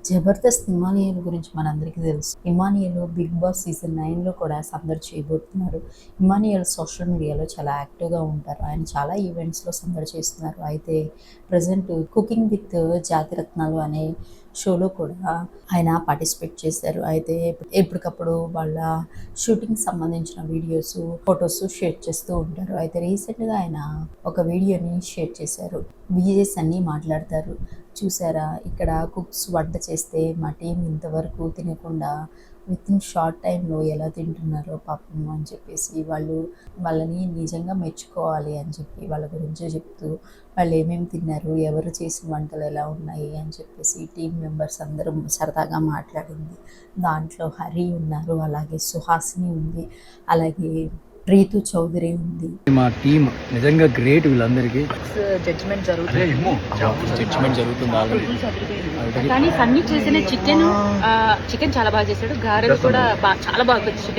Jabardasth Emmanuel గురించి మనందరికీ తెలుసు. ఇమానియల్ బిగ్ బాస్ సీజన్ 9లో కూడా సందడి చేయబోతున్నారు. ఇమానియల్ సోషల్ మీడియాలో చాలా యాక్టివ్గా ఉంటారు. ఆయన చాలా ఈవెంట్స్లో సందడి చేస్తున్నారు. అయితే ప్రజెంట్ కుకింగ్ విత్ జాతిరత్నాలు అనే షోలో కూడా ఆయన పార్టిసిపేట్ చేశారు. అయితే ఎప్పటికప్పుడు వాళ్ళ షూటింగ్ సంబంధించిన వీడియోస్, ఫొటోస్ షేర్ చేస్తూ ఉంటారు. అయితే రీసెంట్గా ఆయన ఒక వీడియోని షేర్ చేశారు. విజేస్ అన్నీ మాట్లాడతారు. చూసారా, ఇక్కడ కుక్స్ వంట చేస్తే మా టీం ఇంతవరకు తినకుండా వితిన్ షార్ట్ టైంలో ఎలా తింటున్నారో పాపం అని చెప్పేసి వాళ్ళని నిజంగా మెచ్చుకోవాలి అని చెప్పి వాళ్ళ గురించి చెప్తూ వాళ్ళు ఏమేమి తిన్నారు, ఎవరు చేసిన వంటలు ఎలా ఉన్నాయి అని చెప్పేసి టీం మెంబర్స్ అందరూ సరదాగా మాట్లాడింది. దాంట్లో హరి ఉన్నారు, అలాగే సుహాసిని ఉంది, అలాగే రీతు చౌదరి ఉంది. మా టీం నిజంగా గ్రేట్. వీళ్ళందరికీ జడ్జ్మెంట్ జరుగుతుంది. జడ్జిమెంట్ జరుగుతుంది ఆల్రెడీ. కానీ సన్నీ చేసిన చికెన్ చాలా బాగా చేశాడు. గారెలు కూడా చాలా బాగా వచ్చాయి.